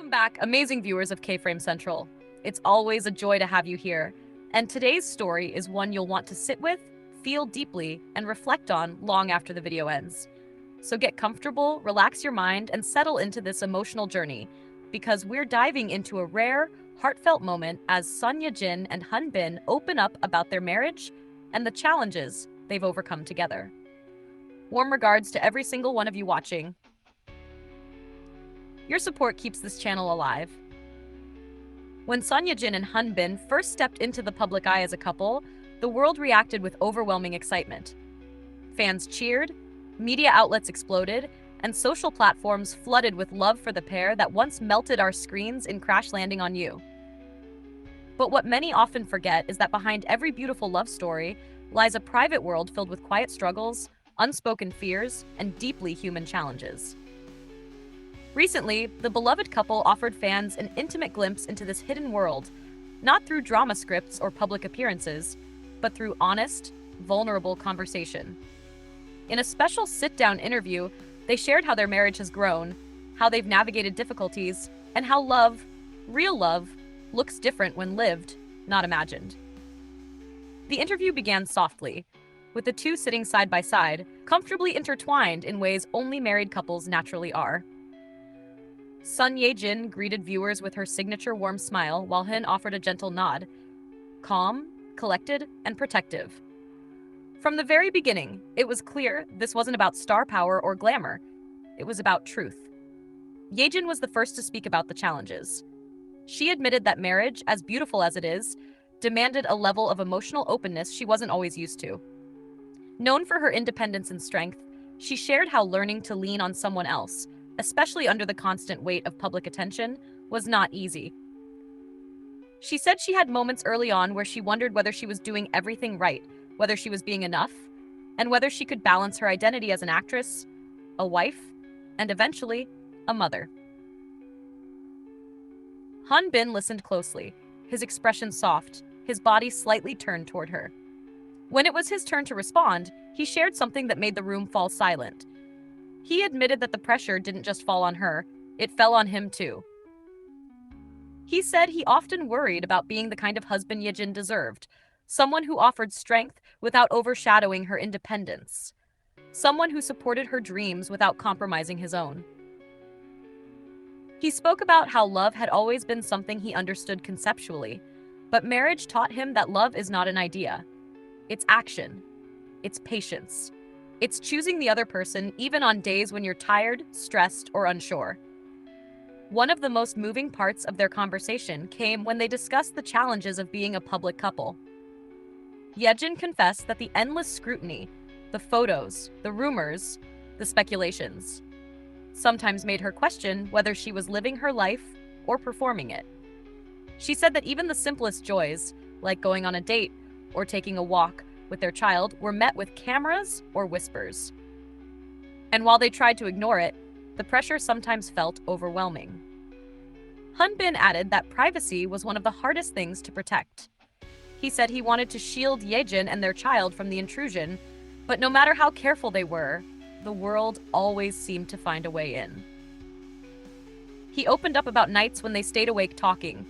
Welcome back, amazing viewers of Kframecentral. It's always a joy to have you here. And today's story is one you'll want to sit with, feel deeply, and reflect on long after the video ends. So get comfortable, relax your mind, and settle into this emotional journey, because we're diving into a rare, heartfelt moment as Son Ye-jin and Hyun open up about their marriage and the challenges they've overcome together. Warm regards to every single one of you watching. Your support keeps this channel alive. When Son Ye-jin and Hyun first stepped into the public eye as a couple, the world reacted with overwhelming excitement. Fans cheered, media outlets exploded, and social platforms flooded with love for the pair that once melted our screens in Crash Landing on You. But what many often forget is that behind every beautiful love story lies a private world filled with quiet struggles, unspoken fears, and deeply human challenges. Recently, the beloved couple offered fans an intimate glimpse into this hidden world, not through drama scripts or public appearances, but through honest, vulnerable conversation. In a special sit-down interview, they shared how their marriage has grown, how they've navigated difficulties, and how love, real love, looks different when lived, not imagined. The interview began softly, with the two sitting side by side, comfortably intertwined in ways only married couples naturally are. Son Ye-jin greeted viewers with her signature warm smile, while Hyun offered a gentle nod. Calm, collected, and protective. From the very beginning, it was clear this wasn't about star power or glamour. It was about truth. Ye-jin was the first to speak about the challenges. She admitted that marriage, as beautiful as it is, demanded a level of emotional openness she wasn't always used to. Known for her independence and strength, she shared how learning to lean on someone else, especially under the constant weight of public attention, was not easy. She said she had moments early on where she wondered whether she was doing everything right, whether she was being enough, and whether she could balance her identity as an actress, a wife, and eventually, a mother. Hyun listened closely, his expression soft, his body slightly turned toward her. When it was his turn to respond, he shared something that made the room fall silent. He admitted that the pressure didn't just fall on her, it fell on him too. He said he often worried about being the kind of husband Ye-jin deserved, someone who offered strength without overshadowing her independence, someone who supported her dreams without compromising his own. He spoke about how love had always been something he understood conceptually, but marriage taught him that love is not an idea. It's action. It's patience. It's choosing the other person even on days when you're tired, stressed, or unsure. One of the most moving parts of their conversation came when they discussed the challenges of being a public couple. Ye-jin confessed that the endless scrutiny, the photos, the rumors, the speculations, sometimes made her question whether she was living her life or performing it. She said that even the simplest joys, like going on a date or taking a walk with their child, were met with cameras or whispers. And while they tried to ignore it, the pressure sometimes felt overwhelming. Hyun added that privacy was one of the hardest things to protect. He said he wanted to shield Ye-jin and their child from the intrusion, but no matter how careful they were, the world always seemed to find a way in. He opened up about nights when they stayed awake talking,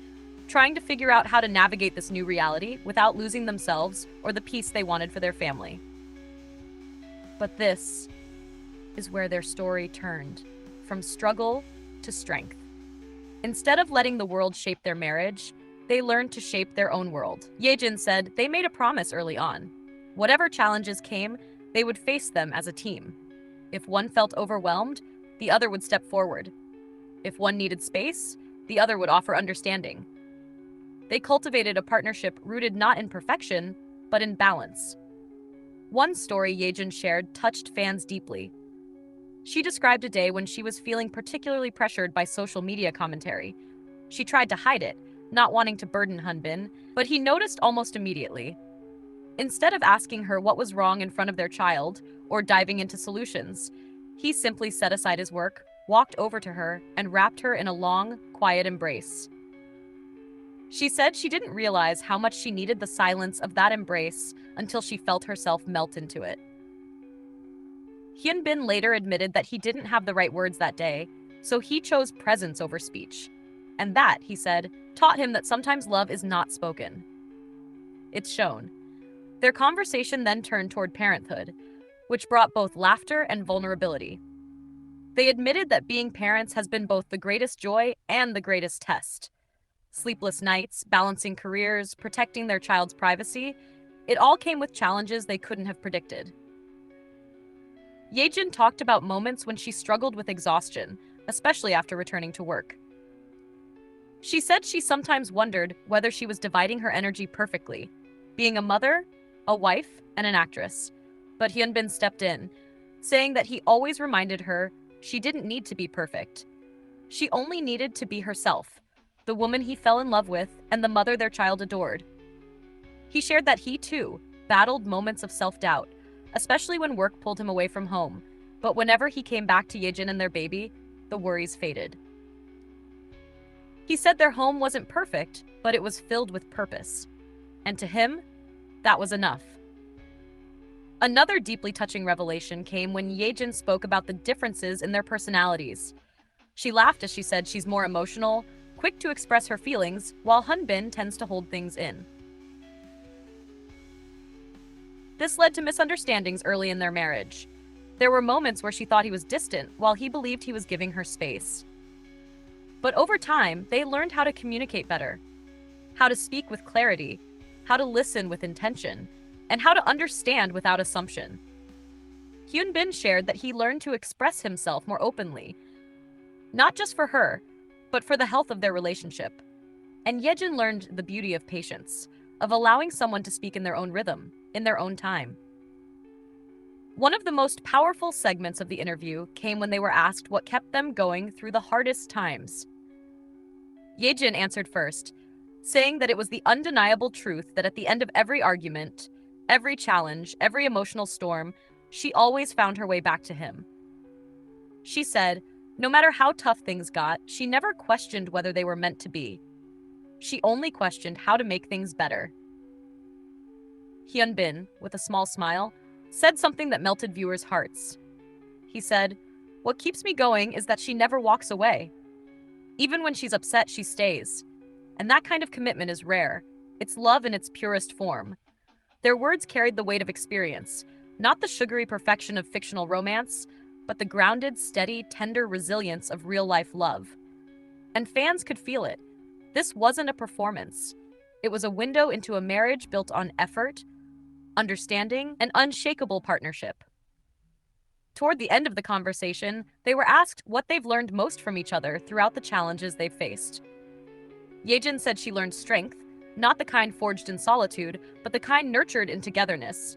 trying to figure out how to navigate this new reality without losing themselves or the peace they wanted for their family. But this is where their story turned, from struggle to strength. Instead of letting the world shape their marriage, they learned to shape their own world. Ye-jin said they made a promise early on. Whatever challenges came, they would face them as a team. If one felt overwhelmed, the other would step forward. If one needed space, the other would offer understanding. They cultivated a partnership rooted not in perfection, but in balance. One story Ye-jin shared touched fans deeply. She described a day when she was feeling particularly pressured by social media commentary. She tried to hide it, not wanting to burden Hyun, but he noticed almost immediately. Instead of asking her what was wrong in front of their child or diving into solutions, he simply set aside his work, walked over to her, and wrapped her in a long, quiet embrace. She said she didn't realize how much she needed the silence of that embrace until she felt herself melt into it. Hyun later admitted that he didn't have the right words that day, so he chose presence over speech. And that, he said, taught him that sometimes love is not spoken. It's shown. Their conversation then turned toward parenthood, which brought both laughter and vulnerability. They admitted that being parents has been both the greatest joy and the greatest test. Sleepless nights, balancing careers, protecting their child's privacy, it all came with challenges they couldn't have predicted. Ye-jin talked about moments when she struggled with exhaustion, especially after returning to work. She said she sometimes wondered whether she was dividing her energy perfectly, being a mother, a wife, and an actress. But Hyun stepped in, saying that he always reminded her she didn't need to be perfect. She only needed to be herself, the woman he fell in love with and the mother their child adored. He shared that he, too, battled moments of self-doubt, especially when work pulled him away from home. But whenever he came back to Ye-jin and their baby, the worries faded. He said their home wasn't perfect, but it was filled with purpose. And to him, that was enough. Another deeply touching revelation came when Ye-jin spoke about the differences in their personalities. She laughed as she said she's more emotional, quick to express her feelings, while Hyun tends to hold things in. This led to misunderstandings early in their marriage. There were moments where she thought he was distant, while he believed he was giving her space. But over time, they learned how to communicate better, how to speak with clarity, how to listen with intention, and how to understand without assumption. Hyun shared that he learned to express himself more openly, not just for her, but for the health of their relationship. And Ye-jin learned the beauty of patience, of allowing someone to speak in their own rhythm, in their own time. One of the most powerful segments of the interview came when they were asked what kept them going through the hardest times. Ye-jin answered first, saying that it was the undeniable truth that at the end of every argument, every challenge, every emotional storm, she always found her way back to him. She said, no matter how tough things got, she never questioned whether they were meant to be. She only questioned how to make things better. Hyun, with a small smile, said something that melted viewers' hearts. He said, what keeps me going is that she never walks away. Even when she's upset, she stays. And that kind of commitment is rare. It's love in its purest form. Their words carried the weight of experience, not the sugary perfection of fictional romance, but the grounded, steady, tender resilience of real-life love. And fans could feel it. This wasn't a performance. It was a window into a marriage built on effort, understanding, and unshakable partnership. Toward the end of the conversation, they were asked what they've learned most from each other throughout the challenges they've faced. Ye-jin said she learned strength, not the kind forged in solitude, but the kind nurtured in togetherness.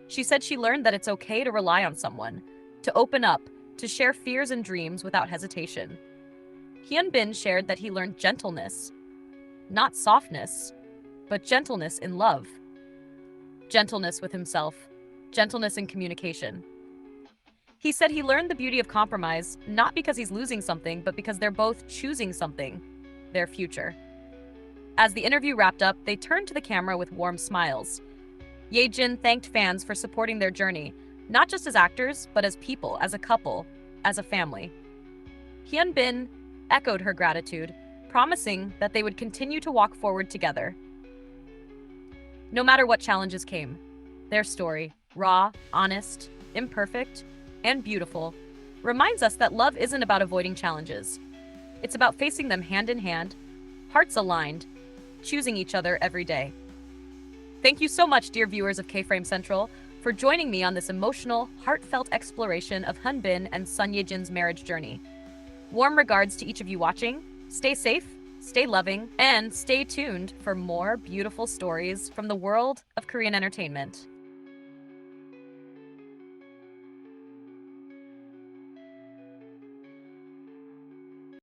She said she learned that it's okay to rely on someone, to open up, to share fears and dreams without hesitation. Hyun shared that he learned gentleness, not softness, but gentleness in love. Gentleness with himself, gentleness in communication. He said he learned the beauty of compromise, not because he's losing something, but because they're both choosing something, their future. As the interview wrapped up, they turned to the camera with warm smiles. Ye-jin thanked fans for supporting their journey, not just as actors, but as people, as a couple, as a family. Hyun echoed her gratitude, promising that they would continue to walk forward together. No matter what challenges came, their story, raw, honest, imperfect, and beautiful, reminds us that love isn't about avoiding challenges. It's about facing them hand in hand, hearts aligned, choosing each other every day. Thank you so much, dear viewers of Kframecentral, for joining me on this emotional, heartfelt exploration of Hyun and Son Ye-jin's marriage journey. Warm regards to each of you watching. Stay safe, stay loving, and stay tuned for more beautiful stories from the world of Korean entertainment.